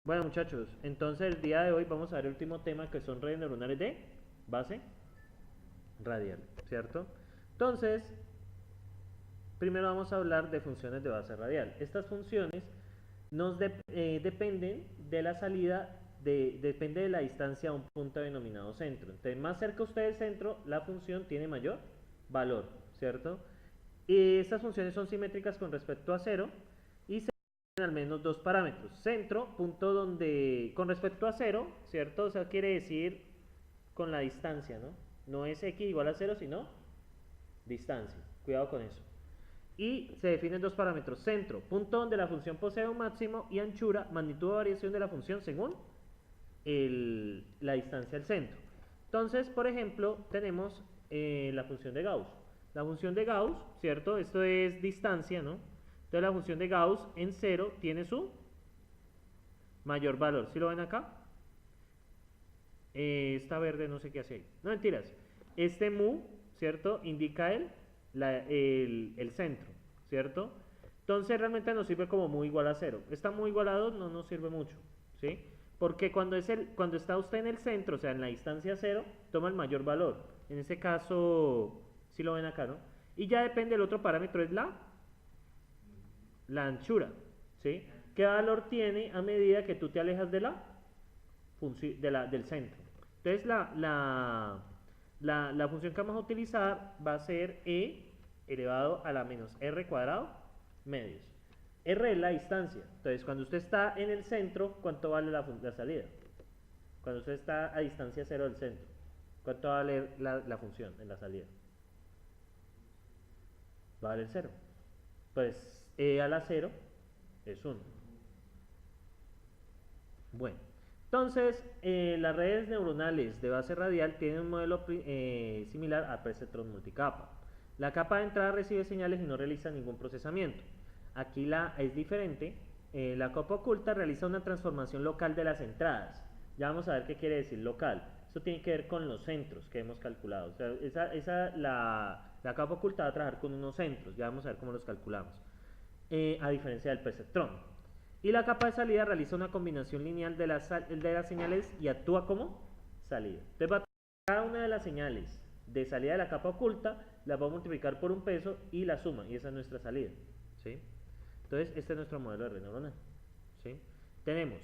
Bueno, muchachos, entonces el día de hoy vamos a ver el último tema que son redes neuronales de base radial, ¿cierto? Entonces, primero vamos a hablar de funciones de base radial. Estas funciones dependen de la salida, depende de la distancia a un punto denominado centro. Entonces, más cerca usted del centro, la función tiene mayor valor, ¿cierto? Y estas funciones son simétricas con respecto a cero y se tienen al menos dos parámetros. Centro, punto donde, con respecto a cero, ¿cierto? O sea, quiere decir con la distancia, ¿no? No es x igual a cero, sino distancia. Cuidado con eso. Y se definen dos parámetros. Centro, punto donde la función posee un máximo, y anchura, magnitud de variación de la función según la distancia al centro. Entonces, por ejemplo, tenemos la función de Gauss. La función de Gauss, ¿cierto? Esto es distancia, ¿no? Entonces la función de Gauss en cero tiene su mayor valor. ¿Sí lo ven acá? Esta verde no sé qué hace ahí. No, mentiras. Este mu, ¿cierto? Indica el centro, ¿cierto? Entonces realmente nos sirve como mu igual a cero. Esta mu igual a 2 no nos sirve mucho, ¿sí? Porque cuando está usted en el centro, o sea, en la distancia cero, toma el mayor valor. En ese caso, si lo ven acá, ¿no? Y ya depende del otro parámetro, es la anchura, ¿sí? ¿Qué valor tiene a medida que tú te alejas del centro? Entonces la función que vamos a utilizar va a ser e elevado a la menos r cuadrado medios. R es la distancia. Entonces, cuando usted está en el centro, ¿cuánto vale la salida? Cuando usted está a distancia cero del centro, ¿cuánto va a valer la función en la salida? Va a valer cero. Pues e a la cero es 1. Bueno, entonces las redes neuronales de base radial tienen un modelo similar al perceptrón multicapa. La capa de entrada recibe señales y no realiza ningún procesamiento. Aquí la es diferente. La capa oculta realiza una transformación local de las entradas. Ya vamos a ver qué quiere decir local. Eso tiene que ver con los centros que hemos calculado. O sea, la capa oculta va a trabajar con unos centros. Ya vamos a ver cómo los calculamos. A diferencia del perceptrón. Y la capa de salida realiza una combinación lineal de las señales y actúa como salida. Entonces va a cada una de las señales de salida de la capa oculta, las va a multiplicar por un peso y la suma, y esa es nuestra salida, ¿sí? Entonces este es nuestro modelo de red neuronal, ¿sí? Tenemos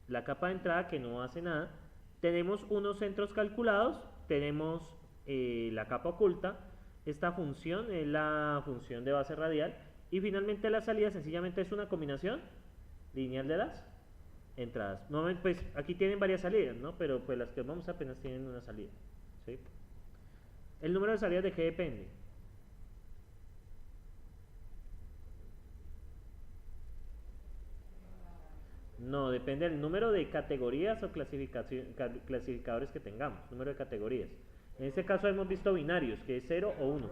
la capa de entrada que no hace nada, tenemos unos centros calculados, tenemos la capa oculta, esta función es la función de base radial, y finalmente la salida sencillamente es una combinación lineal de las entradas. No, pues aquí tienen varias salidas, ¿no? Pero pues las que vamos apenas tienen una salida, ¿sí? ¿El número de salidas de qué depende? No, depende del número de categorías o clasificadores que tengamos, número de categorías. En este caso hemos visto binarios, que es cero o uno.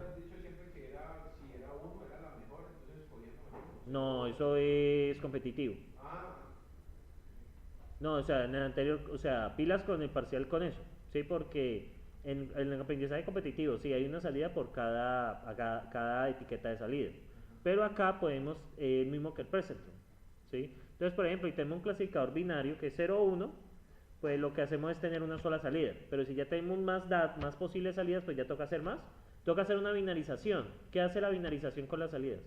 No, eso es competitivo. No, o sea, en el anterior, o sea, pilas con el parcial con eso, ¿sí? Porque en el aprendizaje competitivo, sí, hay una salida por cada etiqueta de salida. Pero acá podemos, el mismo que el preceptor, ¿sí? Entonces, por ejemplo, si tenemos un clasificador binario que es 0 o 1, pues lo que hacemos es tener una sola salida. Pero si ya tenemos más posibles salidas, pues ya toca hacer más. Toca hacer una binarización. ¿Qué hace la binarización con las salidas?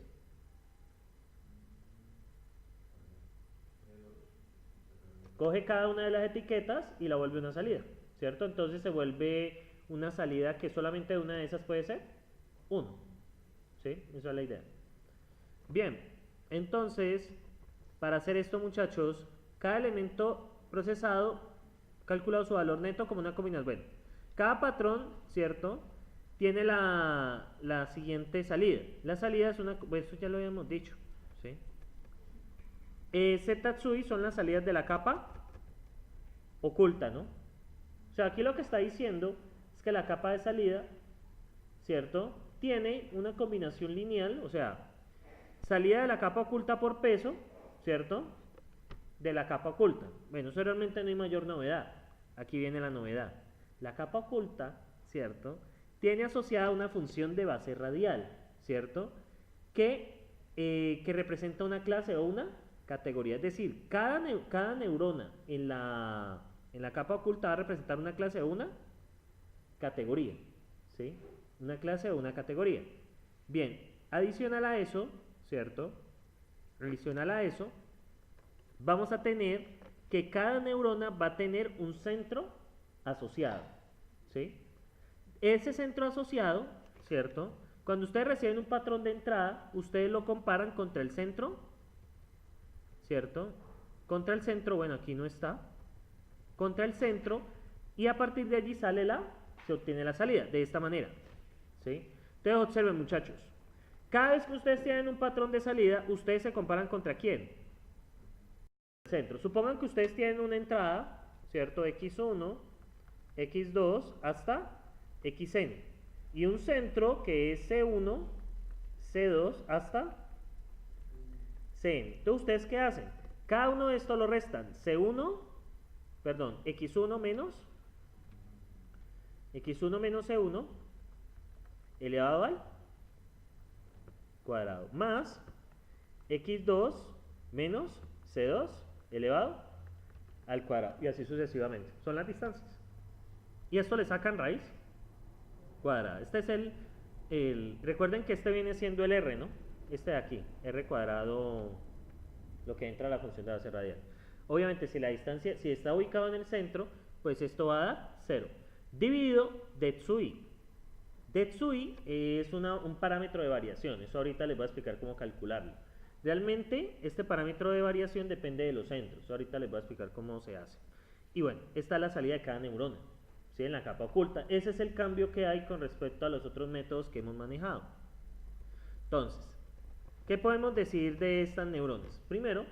Coge cada una de las etiquetas y la vuelve una salida, ¿cierto? Entonces se vuelve una salida que solamente una de esas puede ser 1, ¿sí? Esa es la idea. Bien, entonces, para hacer esto, muchachos, cada elemento procesado, calculado su valor neto como una combinación. Bueno, cada patrón, ¿cierto? Tiene la siguiente salida. La salida es una, pues eso ya lo habíamos dicho, ¿sí? Z-Tsui son las salidas de la capa oculta, ¿no? O sea, aquí lo que está diciendo es que la capa de salida, ¿cierto? Tiene una combinación lineal, o sea, salida de la capa oculta por peso, ¿cierto? De la capa oculta. Bueno, eso realmente no hay mayor novedad. Aquí viene la novedad. La capa oculta, ¿cierto? Tiene asociada una función de base radial, ¿cierto? Que representa una clase o una categoría. Es decir, cada neurona en la capa oculta va a representar una clase o una categoría. ¿Sí? Una clase o una categoría. Bien, adicional a eso, ¿cierto? Adicional a eso, vamos a tener que cada neurona va a tener un centro asociado. ¿Sí? Ese centro asociado, ¿cierto? Cuando ustedes reciben un patrón de entrada, ustedes lo comparan contra el centro, ¿cierto? Contra el centro, bueno, aquí no está, contra el centro, y a partir de allí se obtiene la salida, de esta manera, ¿sí? Entonces observen, muchachos, cada vez que ustedes tienen un patrón de salida, ustedes se comparan contra ¿quién? El centro. Supongan que ustedes tienen una entrada, ¿cierto? X1, X2 hasta Xn, y un centro que es C1, C2 hasta Cn. Entonces, ¿ustedes qué hacen? Cada uno de estos lo restan. X1 menos C1 elevado al cuadrado, más X2 menos C2 elevado al cuadrado, y así sucesivamente. Son las distancias. Y esto le sacan raíz cuadrada. Este es recuerden que este viene siendo el R, ¿no? Este de aquí, R cuadrado, lo que entra a la función de base radial. Obviamente, si la distancia, si está ubicado en el centro, pues esto va a dar 0. Dividido Detsui. Detsui es un parámetro de variación. Eso ahorita les voy a explicar cómo calcularlo. Realmente, este parámetro de variación depende de los centros. Ahorita les voy a explicar cómo se hace. Y bueno, esta es la salida de cada neurona, ¿sí? En la capa oculta. Ese es el cambio que hay con respecto a los otros métodos que hemos manejado. Entonces, ¿qué podemos decir de estas neuronas? Primero,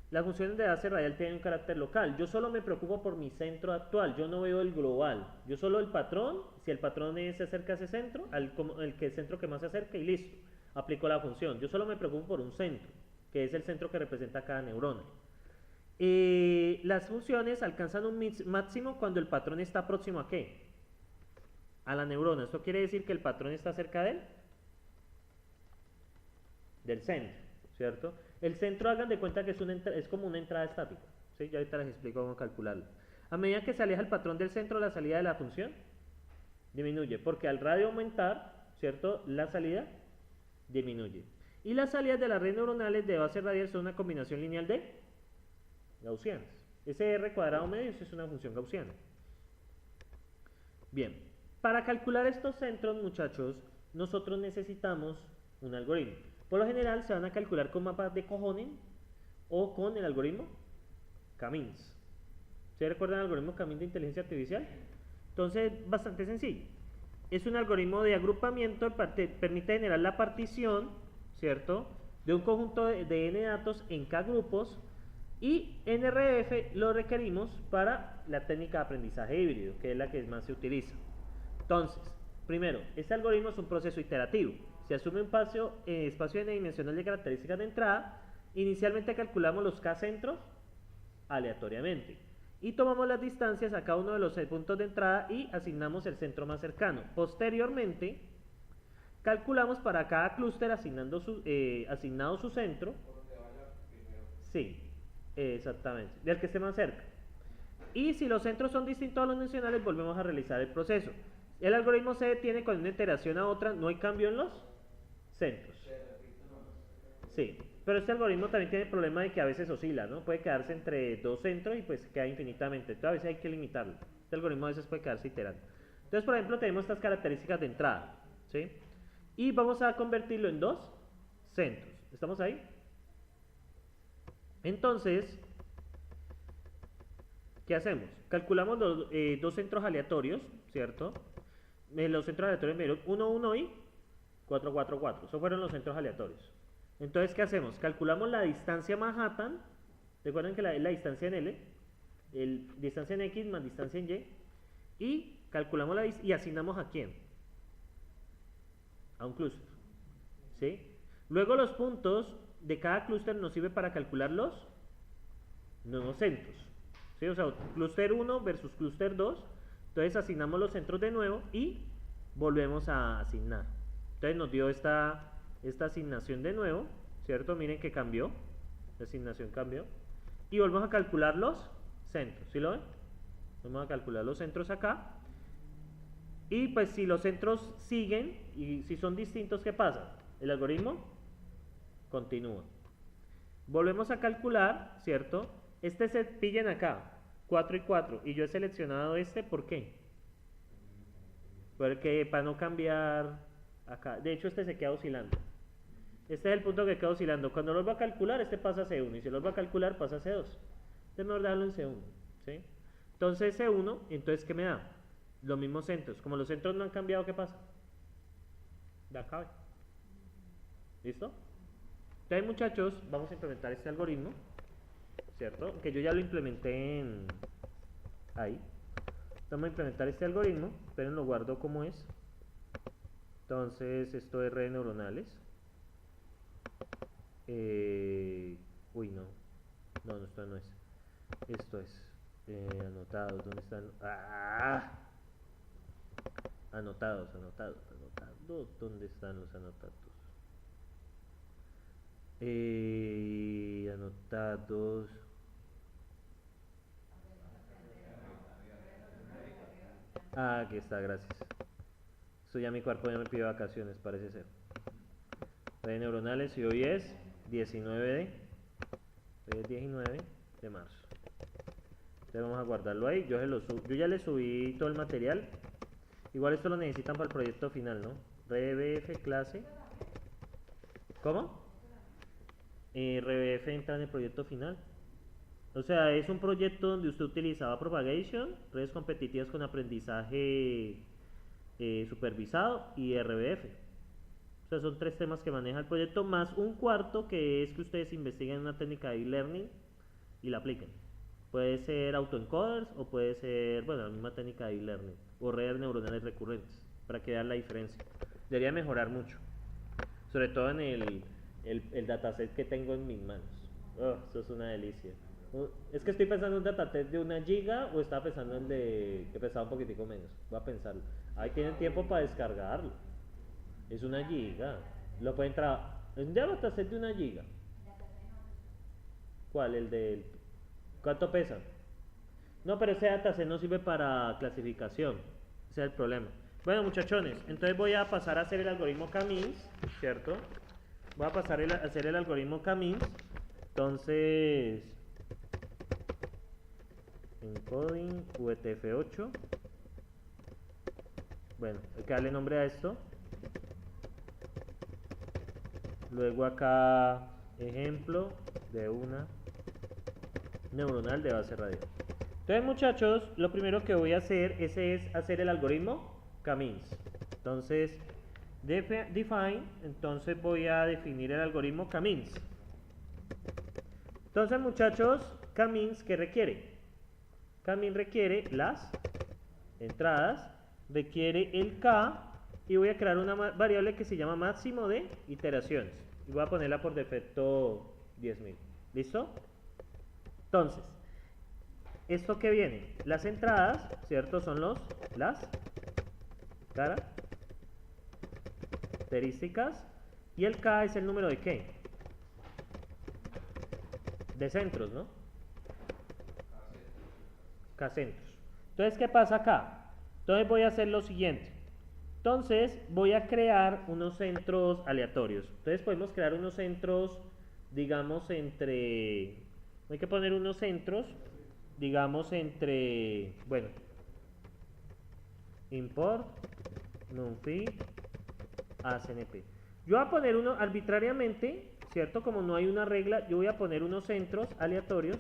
las funciones de base radial tienen un carácter local. Yo solo me preocupo por mi centro actual. Yo no veo el global. Yo solo el patrón. Si el patrón se acerca a ese centro, el centro que más se acerca, y listo. Aplico la función. Yo solo me preocupo por un centro, que es el centro que representa cada neurona. Las funciones alcanzan un máximo cuando el patrón está próximo ¿a qué? A la neurona. Esto quiere decir que el patrón está cerca del centro, ¿cierto? El centro, hagan de cuenta que es como una entrada estática, ¿sí? Ya ahorita les explico cómo calcularlo. A medida que se aleja el patrón del centro, la salida de la función disminuye, porque al radio aumentar, ¿cierto? La salida disminuye. Y las salidas de las redes neuronales de base radial son una combinación lineal de gaussianas. Ese R cuadrado medio es una función gaussiana. Bien, para calcular estos centros, muchachos, nosotros necesitamos un algoritmo. Por lo general se van a calcular con mapas de Kohonen o con el algoritmo K-means. ¿Se recuerdan el algoritmo K-means de inteligencia artificial? Entonces, bastante sencillo. Es un algoritmo de agrupamiento, permite generar la partición, ¿cierto?, de un conjunto de n datos en K grupos, y NRF lo requerimos para la técnica de aprendizaje híbrido, que es la que más se utiliza. Entonces, primero, este algoritmo es un proceso iterativo. Se asume un espacio n-dimensional de características de entrada. Inicialmente calculamos los K centros aleatoriamente y tomamos las distancias a cada uno de los puntos de entrada y asignamos el centro más cercano. Posteriormente, calculamos para cada clúster asignado su centro. Sí, exactamente, del que esté más cerca. Y si los centros son distintos a los nacionales, volvemos a realizar el proceso. El algoritmo se detiene cuando una iteración a otra no hay cambio en los centros. Sí, pero este algoritmo también tiene el problema de que a veces oscila, ¿no? Puede quedarse entre dos centros y pues queda infinitamente. Entonces a veces hay que limitarlo. Este algoritmo a veces puede quedarse iterando. Entonces, por ejemplo, tenemos estas características de entrada, ¿sí? Y vamos a convertirlo en dos centros. ¿Estamos ahí? Entonces, ¿qué hacemos? Calculamos los dos centros aleatorios, ¿cierto? Los centros aleatorios me dieron 1, 1 y 4, 4, 4. Esos fueron los centros aleatorios. Entonces, ¿qué hacemos? Calculamos la distancia Manhattan. Recuerden que la distancia en L, distancia en X más distancia en Y. Y calculamos y asignamos ¿a quién? A un clúster, ¿sí? Luego los puntos de cada clúster nos sirve para calcular los nuevos centros, ¿sí? O sea, clúster 1 versus clúster 2. Entonces asignamos los centros de nuevo y volvemos a asignar. Entonces nos dio esta asignación de nuevo, ¿cierto? Miren que cambió. La asignación cambió. Y volvemos a calcular los centros. ¿Sí lo ven? Vamos a calcular los centros acá. Y pues si los centros siguen y si son distintos, ¿qué pasa? El algoritmo continúa. Volvemos a calcular, ¿cierto? Este se pillan acá, 4 y 4. Y yo he seleccionado este, ¿por qué? Porque para no cambiar acá. De hecho, este se queda oscilando. Este es el punto que queda oscilando. Cuando lo va a calcular, este pasa a C1. Y si lo va a calcular, pasa a C2. Es mejor dejarlo en C1. ¿Sí? Entonces C1, entonces ¿qué me da? Los mismos centros. Como los centros no han cambiado, ¿qué pasa? Da cabe. ¿Listo? Entonces, muchachos, vamos a implementar este algoritmo, ¿cierto? Que yo ya lo implementé en... ahí. Vamos a implementar este algoritmo. Esperen, lo guardo como es. Entonces, esto es redes neuronales. Uy, no. No, esto no es. Esto es anotados. ¿Dónde están? ¡Ah! Anotados. ¿Dónde están los anotados? Anotados. Aquí está, gracias. Esto ya mi cuerpo ya me pide vacaciones, parece ser. Redes neuronales y hoy es 19 de marzo. Entonces vamos a guardarlo ahí. Yo ya le subí todo el material. Igual esto lo necesitan para el proyecto final, ¿no? RBF clase. ¿Cómo? RBF entra en el proyecto final. O sea, es un proyecto donde usted utilizaba propagation, redes competitivas con aprendizaje supervisado y RBF. O sea, son 3 temas que maneja el proyecto, más un cuarto que es que ustedes investiguen una técnica de e-learning y la apliquen. Puede ser autoencoders o puede ser, bueno, la misma técnica de e-learning o redes neuronales recurrentes, para que vean la diferencia. Debería mejorar mucho, sobre todo en el dataset que tengo en mis manos. Eso es una delicia. Es que estoy pensando en un dataset de 1 giga o estaba pensando en el de que pesaba un poquitico menos. Voy a pensarlo. Ahí tienen tiempo para descargarlo. Es 1 giga. Lo pueden trabajar. Es un dataset de 1 giga. ¿Cuál? El del... ¿Cuánto pesa? No, pero ese dataset no sirve para clasificación. Ese es el problema. Bueno, muchachones, entonces voy a pasar a hacer el algoritmo Camins, ¿cierto? Voy a pasar a hacer el algoritmo Camins. Entonces, encoding UTF-8. Bueno, hay que darle nombre a esto. Luego acá, ejemplo de una neuronal de base radial. Entonces, muchachos, lo primero que voy a hacer es hacer el algoritmo Camins. Entonces, define, entonces voy a definir el algoritmo Camins. Entonces, muchachos, Camins, ¿qué requiere? Camins requiere las entradas, requiere el K, y voy a crear una variable que se llama máximo de iteraciones. Y voy a ponerla por defecto 10.000. ¿Listo? Entonces, ¿esto qué viene? Las entradas, ¿cierto? Son las características. Y el K es el número de ¿qué? De centros, ¿no? K-centros. Entonces, ¿qué pasa acá? Entonces voy a hacer lo siguiente. Entonces voy a crear unos centros aleatorios. Entonces podemos crear unos centros, digamos, entre... Hay que poner unos centros, digamos, entre... Bueno. Import, numpy, ACNP. Yo voy a poner uno arbitrariamente, ¿cierto? Como no hay una regla, yo voy a poner unos centros aleatorios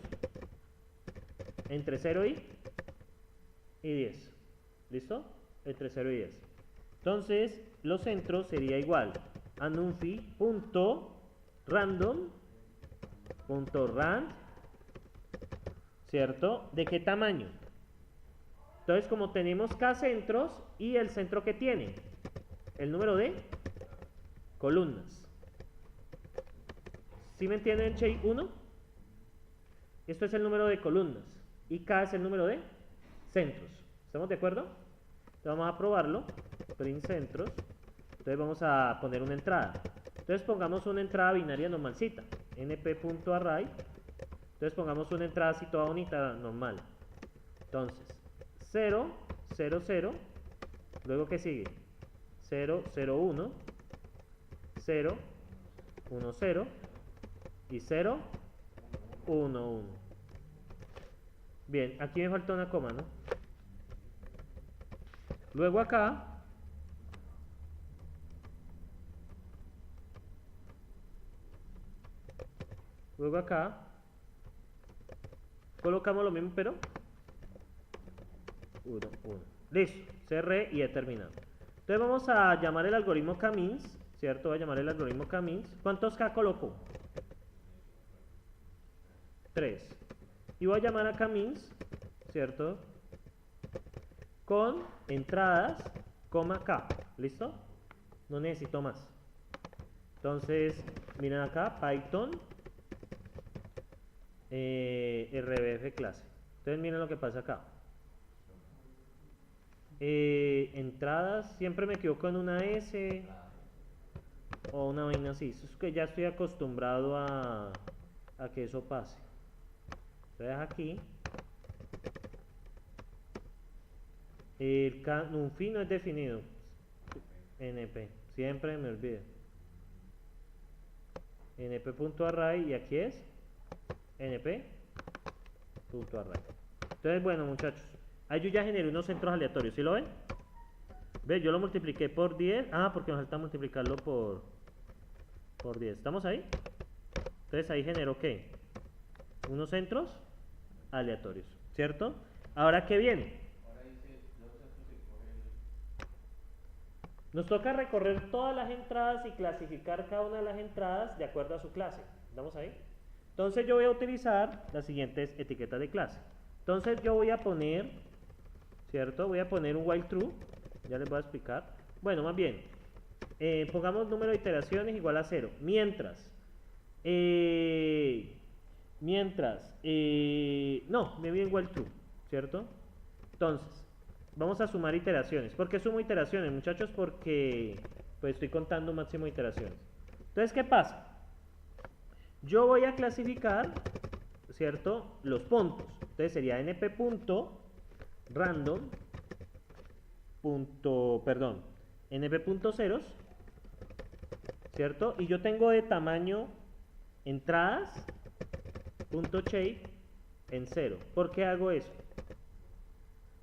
entre 0 y 10. ¿Listo? Entre 0 y 10. Entonces, los centros sería igual a numpy.random.rand, ¿cierto? ¿De qué tamaño? Entonces, como tenemos K centros y el centro que tiene, el número de columnas. ¿Sí me entienden, Che? 1. Esto es el número de columnas y K es el número de centros. ¿Estamos de acuerdo? Entonces vamos a probarlo. Print centros. Entonces vamos a poner una entrada. Entonces pongamos una entrada binaria normalcita, np.array. Entonces pongamos una entrada así toda bonita, normal. Entonces, 0, 0, 0. Luego, ¿qué sigue? 0, 0, 1. 0, 1, 0. Y 0, 1, 1. Bien, aquí me falta una coma, ¿no? Luego acá colocamos lo mismo, pero 1, 1. Listo, cerré y he terminado. Entonces vamos a llamar el algoritmo k-means, ¿cierto? Voy a llamar el algoritmo k-means. ¿Cuántos k coloco? 3. Y voy a llamar a k-means, ¿cierto? Con entradas, coma k. ¿Listo? No necesito más. Entonces, miren acá, Python rbf clase. Entonces miren lo que pasa acá. Entradas, siempre me equivoco en una S o una vaina así. Eso es que ya estoy acostumbrado a que eso pase. Entonces aquí un fin no es definido. np, siempre me olvido. np.array y aquí es np.array. Entonces, bueno, muchachos, ahí yo ya generé unos centros aleatorios, ¿sí lo ven? ¿Ve? Yo lo multipliqué por 10. Ah, porque nos falta multiplicarlo por 10. ¿Estamos ahí? Entonces ahí generó ¿qué? Unos centros aleatorios, ¿cierto? Ahora, ¿qué viene? Nos toca recorrer todas las entradas y clasificar cada una de las entradas de acuerdo a su clase. ¿Estamos ahí? Entonces yo voy a utilizar las siguientes etiquetas de clase. Entonces yo voy a poner, ¿cierto? Voy a poner un while true. Ya les voy a explicar. Bueno, más bien, pongamos número de iteraciones igual a 0. Mientras, no, me viene while true, ¿cierto? Entonces, vamos a sumar iteraciones. ¿Por qué sumo iteraciones, muchachos? Porque pues estoy contando un máximo de iteraciones. Entonces, ¿qué pasa? Yo voy a clasificar, ¿cierto? Los puntos. Entonces sería np.random, np.ceros, ¿cierto? Y yo tengo de tamaño entradas.shape en 0. ¿Por qué hago eso?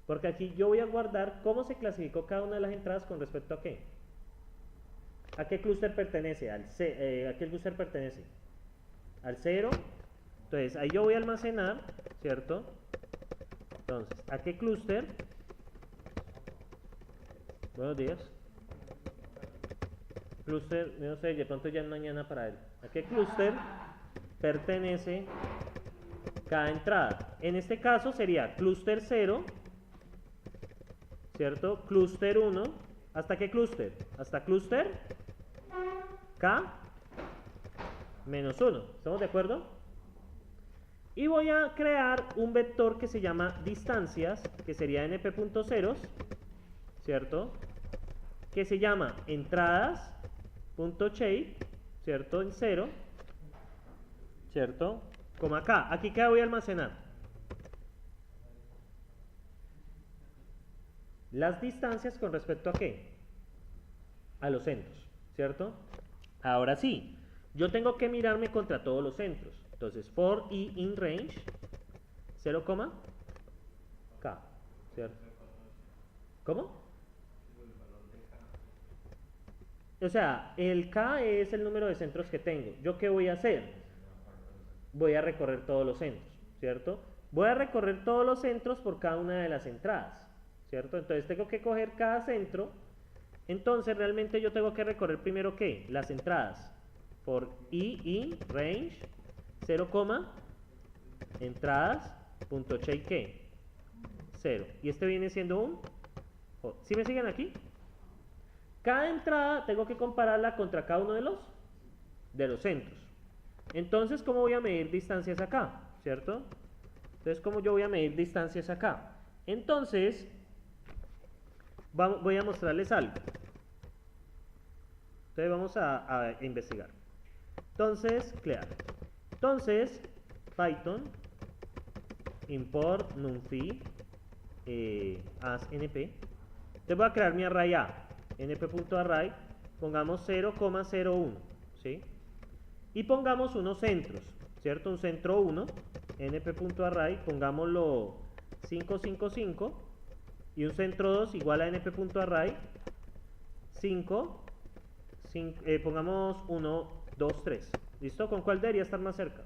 Porque aquí yo voy a guardar cómo se clasificó cada una de las entradas con respecto a qué. ¿A qué clúster pertenece? ¿A qué clúster pertenece? Al 0. Entonces ahí yo voy a almacenar, ¿cierto? Entonces, ¿a qué clúster? Buenos días. Clúster, no sé, de pronto ya es mañana para él. ¿A qué clúster pertenece cada entrada? En este caso sería clúster 0, ¿cierto? Clúster 1. ¿Hasta qué clúster? Hasta clúster K menos 1. ¿Estamos de acuerdo? Y voy a crear un vector que se llama distancias, que sería np.ceros, ¿cierto? Que se llama entradas.shape, ¿cierto? En 0, ¿cierto? Como acá. ¿Aquí qué voy a almacenar? Las distancias con respecto a qué? A los centros, ¿cierto? Ahora sí, yo tengo que mirarme contra todos los centros. Entonces, for i in range 0, k, ¿cierto? ¿Cómo? O sea, el k es el número de centros que tengo. ¿Yo qué voy a hacer? Voy a recorrer todos los centros, ¿cierto? Voy a recorrer todos los centros por cada una de las entradas, ¿cierto? Entonces tengo que coger cada centro. Entonces realmente yo tengo que recorrer primero ¿qué? Las entradas. For i in range 0, entradas.shape ¿qué? 0. Y este viene siendo un J. ¿Sí me siguen aquí? Cada entrada tengo que compararla contra cada uno de los centros. Entonces, ¿cómo voy a medir distancias acá? ¿Cierto? Entonces, ¿cómo yo voy a medir distancias acá? Entonces, voy a mostrarles algo. Entonces vamos a investigar. Entonces, clear. Entonces, Python import numpy as np. Entonces voy a crear mi array A, np.array, pongamos 0,01, ¿sí? Y pongamos unos centros, ¿cierto? Un centro 1, np.array, pongámoslo 555, y un centro 2 igual a np.array 5, pongamos 1, 2, 3. ¿Listo? ¿Con cuál debería estar más cerca?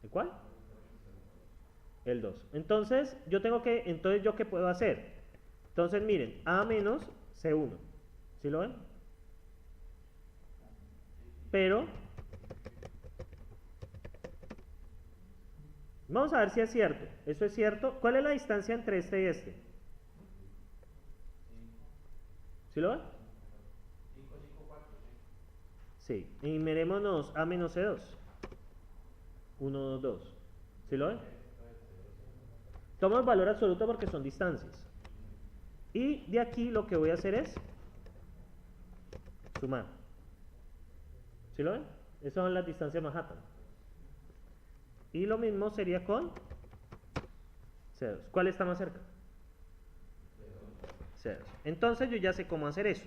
¿El cuál? El 2. Entonces, ¿yo qué puedo hacer? Entonces, miren, A menos C1. ¿Sí lo ven? Pero, vamos a ver si es cierto. ¿Eso es cierto? ¿Cuál es la distancia entre este y este? ¿Sí lo ven? Sí. Y mirémonos A menos C2. 1, 2, 2. ¿Sí lo ven? Tomo el valor absoluto porque son distancias. Y de aquí lo que voy a hacer es sumar. ¿Sí lo ven? Esas son las distancias Manhattan. Y lo mismo sería con C2. ¿Cuál está más cerca? C2. Entonces yo ya sé cómo hacer eso.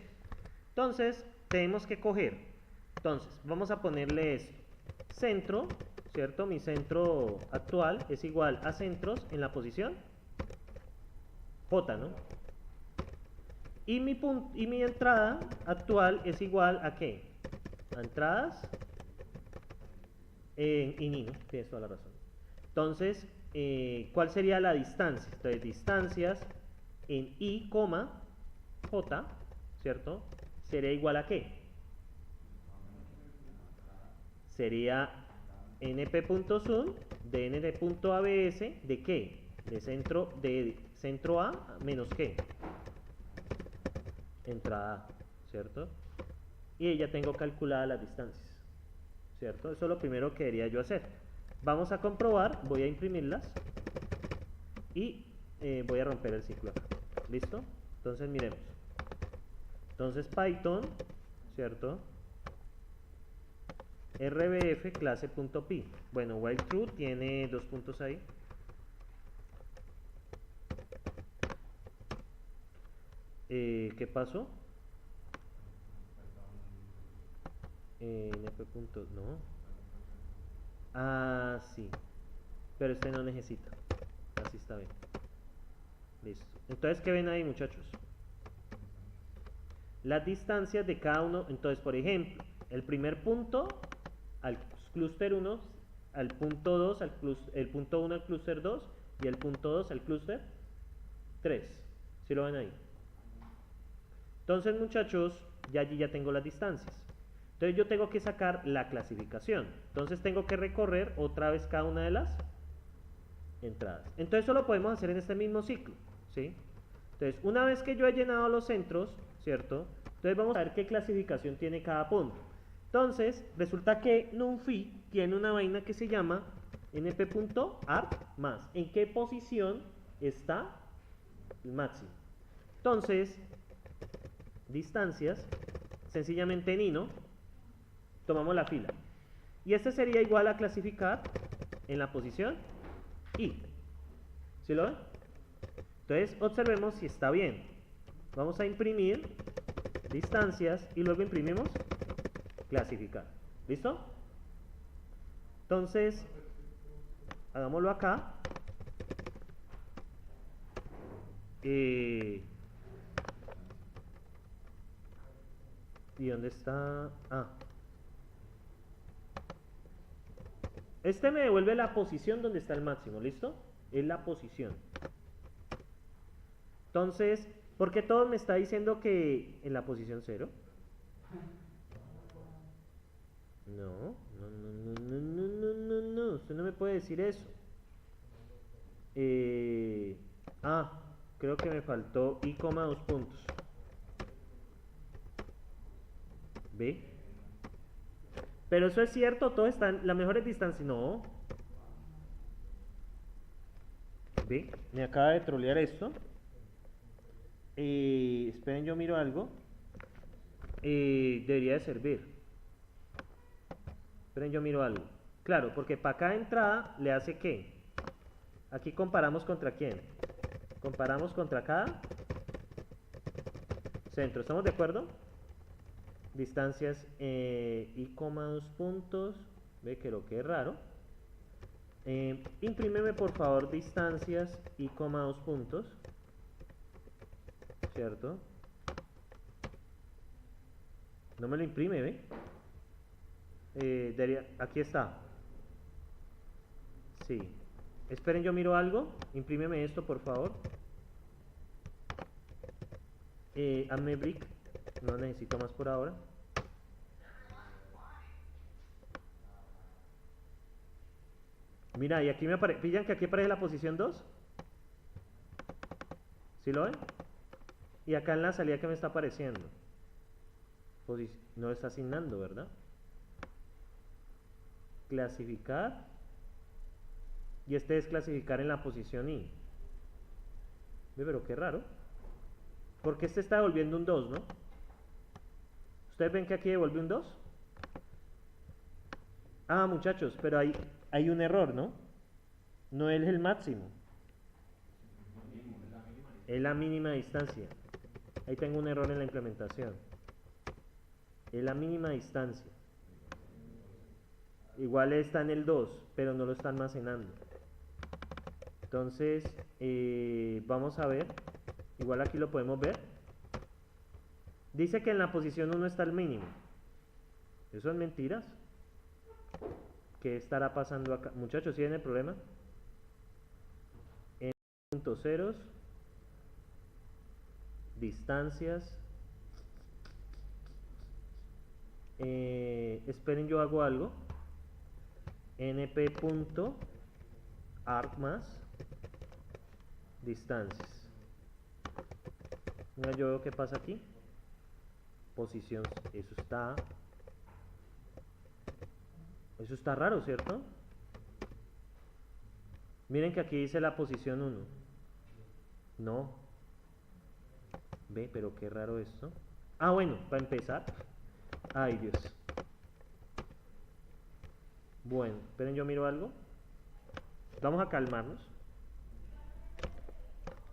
Entonces tenemos que coger. Entonces vamos a ponerle esto. Centro, ¿cierto? Mi centro actual es igual a centros en la posición J, ¿no? Y mi entrada actual es igual a ¿qué? A entradas en I, ¿no? Tienes toda la razón. Entonces, ¿cuál sería la distancia? Entonces, distancias en I, J, ¿cierto? Sería igual a ¿qué? Sería np.zoom de np.abs de ¿qué? De centro A menos ¿qué? Entrada A, ¿cierto? Y ya tengo calculadas las distancias, ¿cierto? Eso es lo primero que debería yo hacer. Vamos a comprobar, voy a imprimirlas y voy a romper el ciclo acá. ¿Listo? Entonces miremos. Entonces Python, ¿cierto? rbf clase.py. Bueno, while true tiene dos puntos ahí. ¿Qué pasó? np. No. Ah, sí. Pero este no necesita. Así está bien. Listo. Entonces, ¿qué ven ahí, muchachos? Las distancias de cada uno. Entonces, por ejemplo, el primer punto al clúster 1, al punto 2, el punto 1 al clúster 2 y el punto 2 al clúster 3. ¿Sí lo ven ahí? Entonces, muchachos, allí ya tengo las distancias. Entonces yo tengo que sacar la clasificación. Entonces tengo que recorrer otra vez cada una de las entradas. Entonces eso lo podemos hacer en este mismo ciclo, ¿sí? Entonces, una vez que yo he llenado los centros, ¿cierto? Entonces vamos a ver qué clasificación tiene cada punto. Entonces, resulta que numpy tiene una vaina que se llama np.art más. ¿En qué posición está el máximo? Entonces, distancias, sencillamente en I, ¿no? Tomamos la fila. Y este sería igual a clasificar en la posición I. ¿Sí lo ven? Entonces, observemos si está bien. Vamos a imprimir distancias y luego imprimimos clasificar. ¿Listo? Entonces, hagámoslo acá. ¿Y dónde está? Ah. Este me devuelve la posición donde está el máximo, ¿listo? Es la posición. Entonces, ¿por qué todo me está diciendo que en la posición 0? No, no, usted no me puede decir eso. Creo que me faltó I, 2 puntos. ¿Ve? Pero eso es cierto, todo está en las mejores distancias. No. ¿Ve? Me acaba de trolear esto. esperen, yo miro algo. Debería de servir. Esperen, yo miro algo. Claro, porque para cada entrada le hace ¿qué? Aquí comparamos contra quién. Comparamos contra cada centro. ¿Estamos de acuerdo? Distancias y coma 2 puntos. Ve que lo que es raro. Imprímeme por favor distancias y coma 2 puntos. ¿Cierto? No me lo imprime, ¿ve? Aquí está. Sí. Esperen, yo miro algo. Imprímeme esto, por favor. Hazme brick. No necesito más por ahora. Mira, y aquí me aparece. ¿Pillan que aquí aparece la posición 2? ¿Sí lo ven? Y acá en la salida que me está apareciendo. No está asignando, ¿verdad? Clasificar. Y este es clasificar en la posición I. Pero qué raro. Porque este está devolviendo un 2, ¿no? ¿Ustedes ven que aquí devuelve un 2? Ah, muchachos, pero hay un error, ¿no? No es el máximo. Es la mínima distancia. Ahí tengo un error en la implementación. Es la mínima distancia. Igual está en el 2, pero no lo está almacenando. Entonces, vamos a ver. Igual aquí lo podemos ver. Dice que en la posición 1 está el mínimo. ¿Eso es mentiras? ¿Qué estará pasando acá? Muchachos, ¿sí ven el problema? En puntos ceros, distancias. Esperen, yo hago algo. np.arc más distancias. Mira, yo veo qué pasa aquí. Posición, eso está raro, ¿cierto? Miren que aquí dice la posición 1. No. Ve, pero qué raro esto. Ah, bueno, para empezar. Ay, Dios. Bueno, esperen, yo miro algo. Vamos a calmarnos.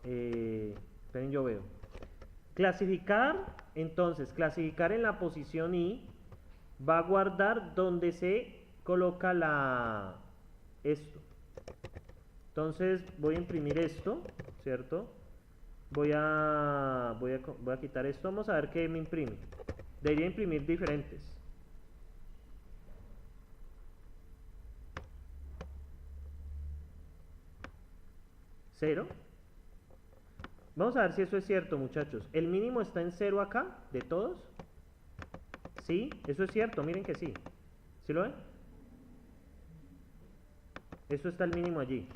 Esperen, yo veo. Clasificar, entonces, clasificar en la posición I va a guardar donde se coloca esto. Entonces voy a imprimir esto, ¿cierto? Voy a quitar esto. Vamos a ver qué me imprime. Debería imprimir diferentes. ¿Cero? Vamos a ver si eso es cierto, muchachos. ¿El mínimo está en 0 acá, de todos? Sí, eso es cierto, miren que sí. ¿Sí lo ven? Eso está el mínimo allí.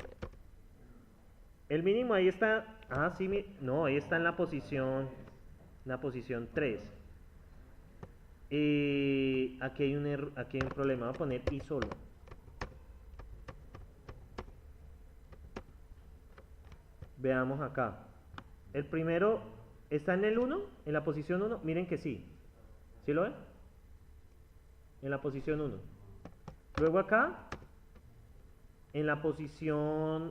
El mínimo ahí está. Ah, sí, no, ahí está en la posición 3. Aquí hay un problema. Voy a poner I solo. Veamos acá. El primero está en el 1, en la posición 1. Miren que sí. ¿Sí lo ven? En la posición 1. Luego acá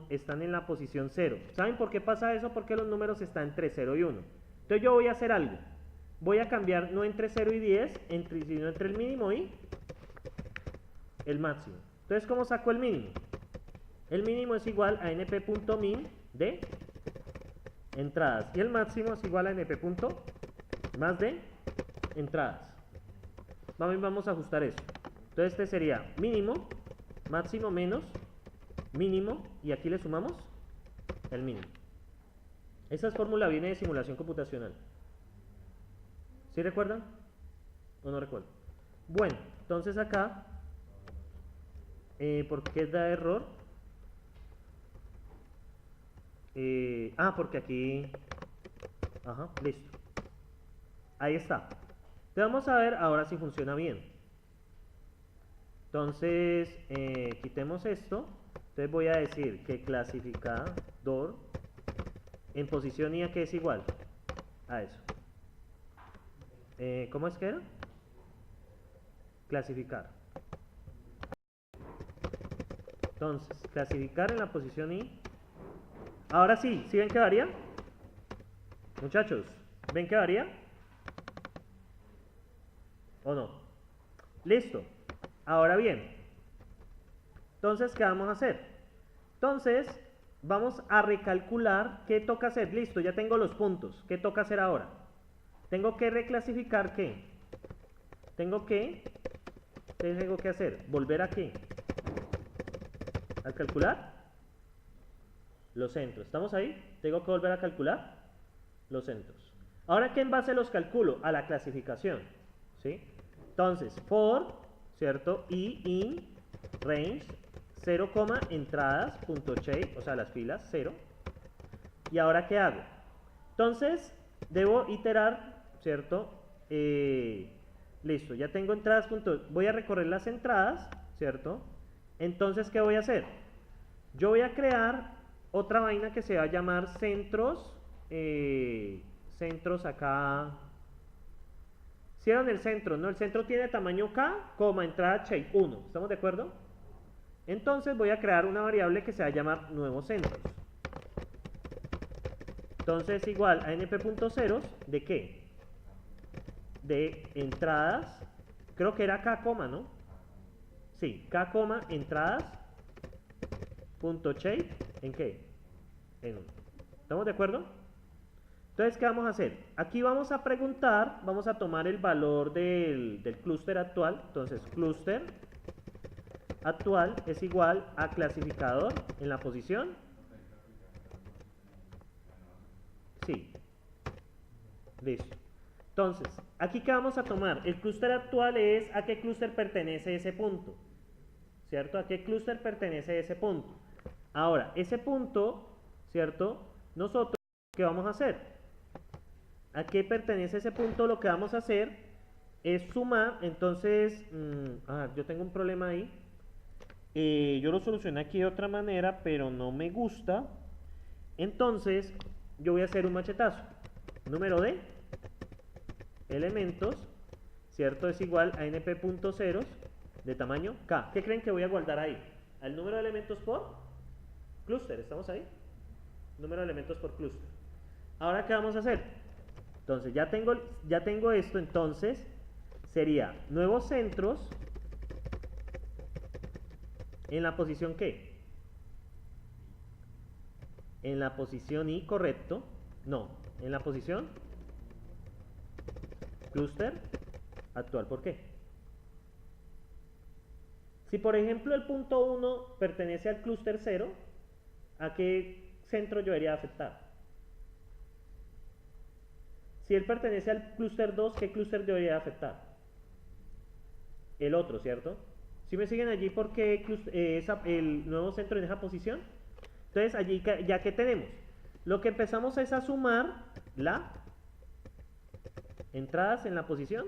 están en la posición 0. ¿Saben por qué pasa eso? Porque los números están entre 0 y 1. Entonces yo voy a hacer algo. Voy a cambiar no entre 0 y 10, sino entre el mínimo y el máximo. Entonces, ¿cómo saco el mínimo? El mínimo es igual a np.min de entradas. Y el máximo es igual a np.más de entradas. Vamos a ajustar eso. Entonces este sería mínimo, máximo menos mínimo, y aquí le sumamos el mínimo. Esa fórmula viene de simulación computacional. ¿Sí recuerdan? ¿O no recuerdan? Bueno, entonces acá, ¿por qué da error? Porque aquí... Ajá, listo. Ahí está. Entonces vamos a ver ahora si funciona bien. Entonces, quitemos esto. Entonces voy a decir que clasificador en posición I a que es igual. a eso. ¿Cómo es que era? Clasificar. Entonces, clasificar en la posición I. Ahora sí, ¿sí ven que varía? Muchachos, ¿ven que varía? ¿O no? Listo. Ahora bien, entonces, ¿qué vamos a hacer? Entonces, vamos a recalcular qué toca hacer. Listo, ya tengo los puntos. ¿Qué toca hacer ahora? Tengo que reclasificar ¿qué? ¿Qué tengo que hacer? ¿Volver a qué? ¿A calcular? Los centros. ¿Estamos ahí? Tengo que volver a calcular los centros. Ahora, ¿qué en base los calculo? A la clasificación. ¿Sí? Entonces, for, ¿cierto? Y in range 0, entradas, punto shape, o sea, las filas, 0. ¿Y ahora qué hago? Entonces, debo iterar, ¿cierto? Listo, ya tengo entradas, punto. Voy a recorrer las entradas, ¿cierto? Entonces, ¿qué voy a hacer? Yo voy a crear otra vaina que se va a llamar centros. Centros acá. ¿Hicieron el centro? ¿No? El centro tiene tamaño K, entrada shape 1. ¿Estamos de acuerdo? Entonces voy a crear una variable que se va a llamar nuevos centros. Entonces igual a np.ceros, ¿de qué? De entradas, creo que era K, ¿no? Sí, K, entradas, punto shape, ¿en qué? En 1. ¿Estamos de acuerdo? Entonces, ¿qué vamos a hacer? Aquí vamos a preguntar, vamos a tomar el valor del clúster actual. Entonces, clúster actual es igual a clasificador en la posición. Sí. Listo. Entonces, aquí ¿qué vamos a tomar? El clúster actual es a qué clúster pertenece ese punto. ¿Cierto? ¿A qué clúster pertenece ese punto? Ahora, ese punto, ¿cierto? Nosotros, ¿qué vamos a hacer? ¿A qué pertenece ese punto? Lo que vamos a hacer es sumar. Entonces, yo tengo un problema ahí. Yo lo solucioné aquí de otra manera, pero no me gusta. Entonces, yo voy a hacer un machetazo. Número de elementos, ¿cierto? Es igual a np.ceros de tamaño K. ¿Qué creen que voy a guardar ahí? ¿Al número de elementos por clúster? ¿Estamos ahí? Número de elementos por clúster. Ahora, ¿qué vamos a hacer? Entonces, ya tengo esto. Entonces, sería nuevos centros en la posición ¿qué? En la posición I, correcto. No, en la posición clúster actual. ¿Por qué? Si por ejemplo el punto 1 pertenece al clúster 0, ¿a qué centro yo debería afectar? Si él pertenece al clúster 2, ¿qué clúster debería afectar? El otro, ¿cierto? ¿Sí me siguen allí porque el nuevo centro en esa posición? Entonces allí ya que tenemos, lo que empezamos es a sumar la entradas en la posición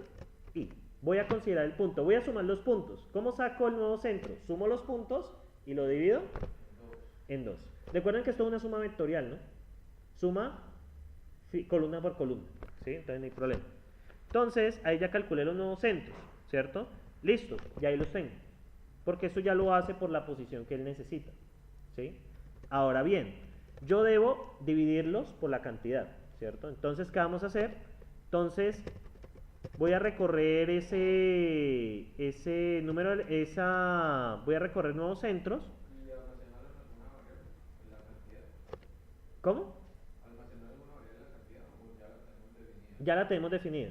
y voy a considerar el punto, voy a sumar los puntos. ¿Cómo saco el nuevo centro? Sumo los puntos y lo divido en 2. Recuerden que esto es una suma vectorial, ¿no? Suma columna por columna, ¿sí? Entonces no hay problema. Entonces ahí ya calculé los nuevos centros, ¿cierto? Listo, ya ahí los tengo, porque eso ya lo hace por la posición que él necesita, ¿sí? Ahora bien, yo debo dividirlos por la cantidad, ¿cierto? Entonces, ¿qué vamos a hacer? Entonces, voy a recorrer ese número, voy a recorrer nuevos centros. ¿Y almacenar alguna variable en la cantidad? ¿Cómo? ¿Almacenar alguna variable en la cantidad o ya la tenemos definida? Ya la tenemos definida.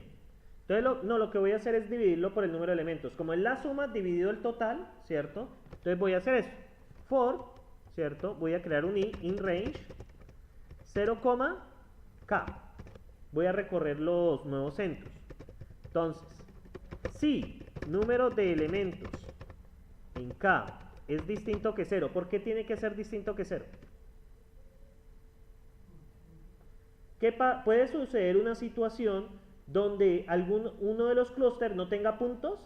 Entonces, lo que voy a hacer es dividirlo por el número de elementos. Como es la suma dividido el total, ¿cierto? Entonces voy a hacer eso. For, ¿cierto? Voy a crear un in range 0, K. Voy a recorrer los nuevos centros. Entonces, si número de elementos en K es distinto que 0, ¿por qué tiene que ser distinto que 0? Puede suceder una situación donde uno de los clústeres no tenga puntos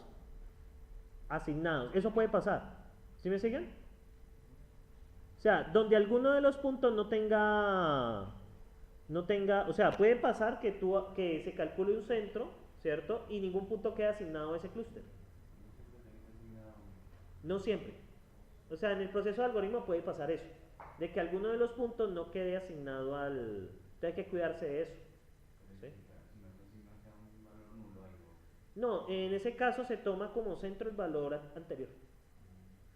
asignados. Eso puede pasar. ¿Sí me siguen? O sea, donde alguno de los puntos no tenga no tenga, o sea, puede pasar que se calcule un centro, ¿cierto? Y ningún punto quede asignado a ese clúster. No siempre. O sea, en el proceso de algoritmo puede pasar eso, de que alguno de los puntos no quede asignado al... Entonces hay que cuidarse de eso. ¿Sí? No, en ese caso se toma como centro el valor anterior.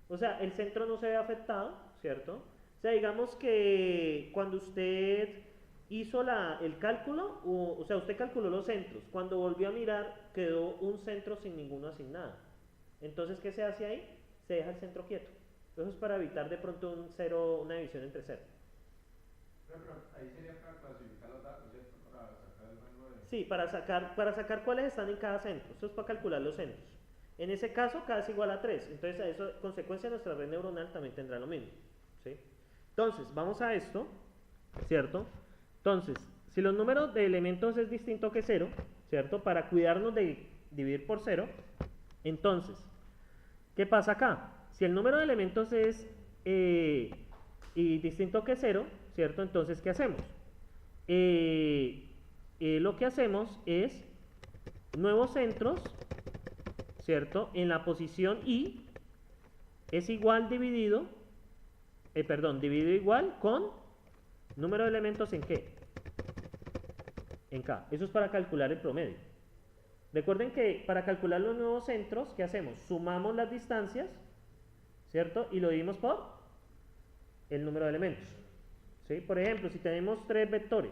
O sea, el centro no se ve afectado, ¿cierto? O sea, digamos que cuando usted hizo el cálculo, o sea, usted calculó los centros, cuando volvió a mirar quedó un centro sin ninguno asignado. Entonces, ¿qué se hace ahí? Se deja el centro quieto. Eso es para evitar de pronto una división entre cero. Pero ahí sería para clasificar los datos, ¿cierto? Para sacar el rango de... Sí, para sacar cuáles están en cada centro. Esto es para calcular los centros. En ese caso, cada es igual a 3. Entonces, a eso, consecuencia, nuestra red neuronal también tendrá lo mismo. ¿Sí? Entonces, vamos a esto, ¿cierto? Entonces, si los números de elementos es distinto que 0, ¿cierto? Para cuidarnos de dividir por 0, entonces, ¿qué pasa acá? Si el número de elementos es distinto que 0, ¿cierto? Entonces, ¿qué hacemos? Lo que hacemos es nuevos centros, ¿cierto? En la posición I es igual dividido igual con número de elementos en ¿qué? En K. Eso es para calcular el promedio. Recuerden que para calcular los nuevos centros, ¿qué hacemos? Sumamos las distancias, ¿cierto? Y lo dividimos por el número de elementos. ¿Sí? Por ejemplo, si tenemos 3 vectores,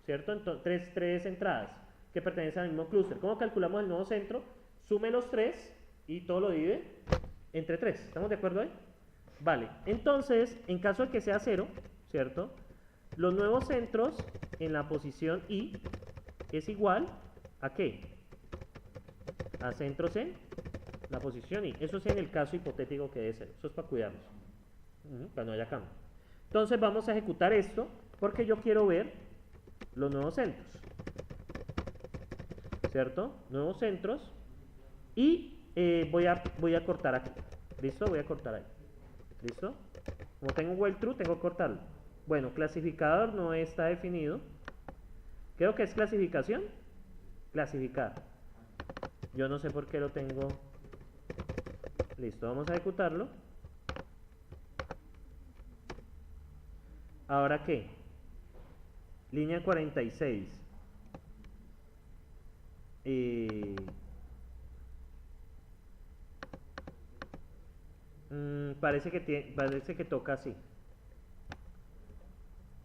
¿cierto? Entonces, tres entradas que pertenecen al mismo clúster. ¿Cómo calculamos el nuevo centro? Sume los 3 y todo lo divide entre 3. ¿Estamos de acuerdo ahí? Vale. Entonces, en caso de que sea 0, ¿cierto? Los nuevos centros en la posición I es igual ¿a qué? A centros en la posición I. Eso es en el caso hipotético que debe ser. Eso es para cuidarnos. Para no haya cambio. Entonces vamos a ejecutar esto porque yo quiero ver los nuevos centros. ¿Cierto? Nuevos centros. Y voy a cortar aquí. ¿Listo? Voy a cortar ahí. ¿Listo? Como tengo un while true, tengo que cortarlo. Bueno, clasificador no está definido. Creo que es clasificación. Clasificar. Yo no sé por qué lo tengo. Listo, vamos a ejecutarlo. ¿Ahora qué? Línea 46. Parece que toca así.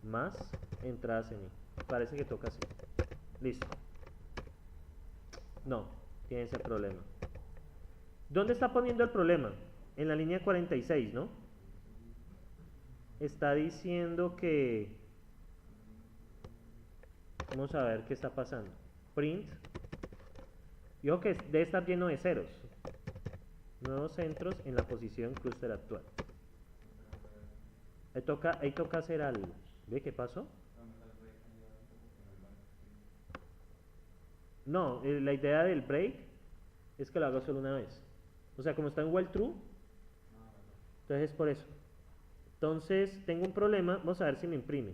Más entradas en I. Parece que toca así. Listo. No, tiene ese problema. ¿Dónde está poniendo el problema? En la línea 46, ¿no? Está diciendo que... Vamos a ver qué está pasando. Print. Y ojo que debe estar lleno de ceros. Nuevos centros en la posición clúster actual. Ahí toca hacer algo. ¿Ve qué pasó? No, la idea del break es que lo haga solo una vez. O sea, como está en while true, entonces es por eso. Entonces tengo un problema. Vamos a ver si me imprime.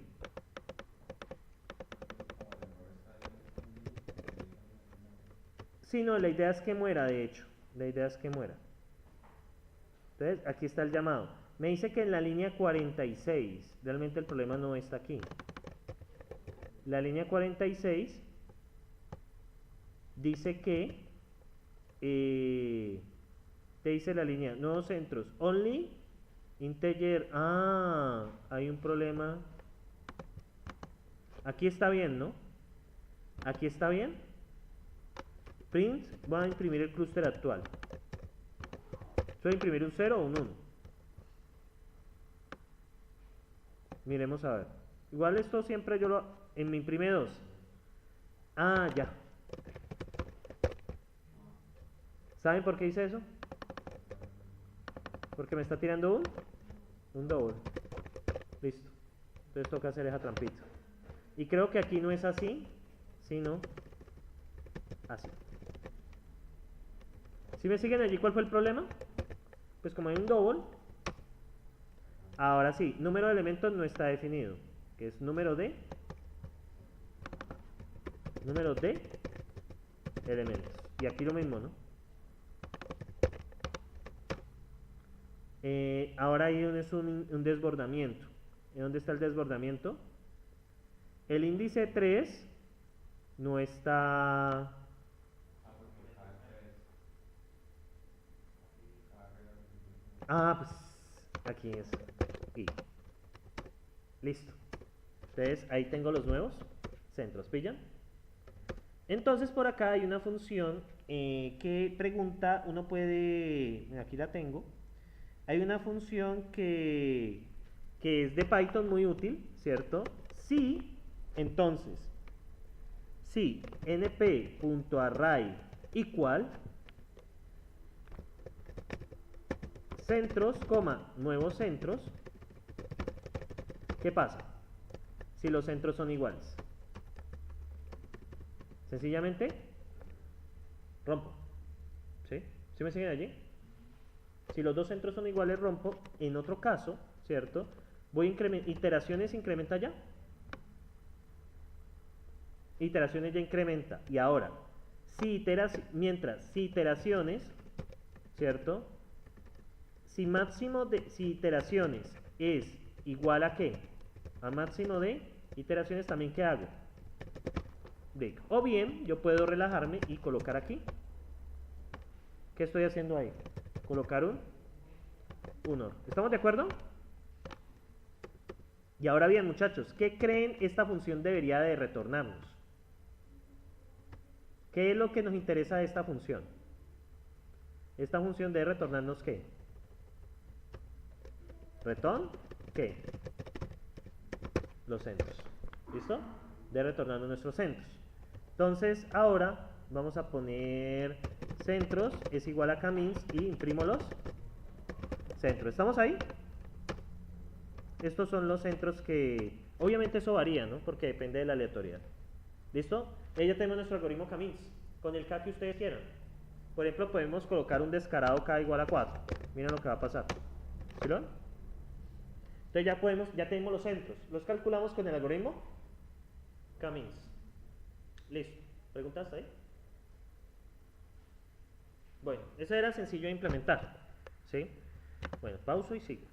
Sí, no, la idea es que muera, de hecho. La idea es que muera. Entonces, aquí está el llamado. Me dice que en la línea 46, realmente el problema no está aquí. La línea 46 dice que, te dice la línea, nuevos centros, only integer. Ah, hay un problema. Aquí está bien, ¿no? Aquí está bien. Print va a imprimir el clúster actual. ¿Voy a imprimir un 0 o un 1? Miremos a ver. Igual esto siempre yo me imprime 2. Ah, ya. ¿Saben por qué hice eso? Porque me está tirando un double. Listo. Entonces toca hacer esa trampita. Y creo que aquí no es así, sino así. ¿Sí me siguen allí? ¿Cuál fue el problema? Pues como hay un double, ahora sí, número de elementos no está definido, que es número de número de elementos. Y aquí lo mismo, ¿no? Ahora hay un desbordamiento. ¿Dónde está el desbordamiento? El índice 3 no está... Ah, pues aquí es. Y listo. Entonces ahí tengo los nuevos centros, ¿pillan? Entonces por acá hay una función que pregunta, uno puede, aquí la tengo, hay una función que es de Python muy útil, ¿cierto? Si, entonces, si np.array igual centros, nuevos centros, ¿qué pasa? Si los centros son iguales. Sencillamente rompo. ¿Sí? ¿Sí me siguen allí? Si los dos centros son iguales, rompo. En otro caso, ¿cierto? Voy a incrementar. ¿Iteraciones incrementa ya? Iteraciones ya incrementa. Y ahora, si iteraciones, ¿cierto? Si iteraciones es igual a ¿qué? A máximo de iteraciones, también ¿qué hago? O bien, yo puedo relajarme y colocar aquí. ¿Qué estoy haciendo ahí? Colocar un OR. ¿Estamos de acuerdo? Y ahora bien, muchachos, ¿qué creen esta función debería de retornarnos? ¿Qué es lo que nos interesa de esta función? Esta función debe retornarnos ¿qué? Return, ¿qué? Los centros. ¿Listo? Debe retornarnos nuestros centros. Entonces, ahora vamos a poner centros es igual a camins y imprimo los centros. ¿Estamos ahí? Estos son los centros que... Obviamente eso varía, ¿no? Porque depende de la aleatoriedad. ¿Listo? Ahí ya tenemos nuestro algoritmo camins con el K que ustedes quieran. Por ejemplo, podemos colocar un descarado K igual a 4. Miren lo que va a pasar. ¿Sí lo ven? Entonces ya tenemos los centros. ¿Los calculamos con el algoritmo? Camins. Listo. ¿Preguntas ahí? Bueno, eso era sencillo de implementar. ¿Sí? Bueno, pauso y sigo.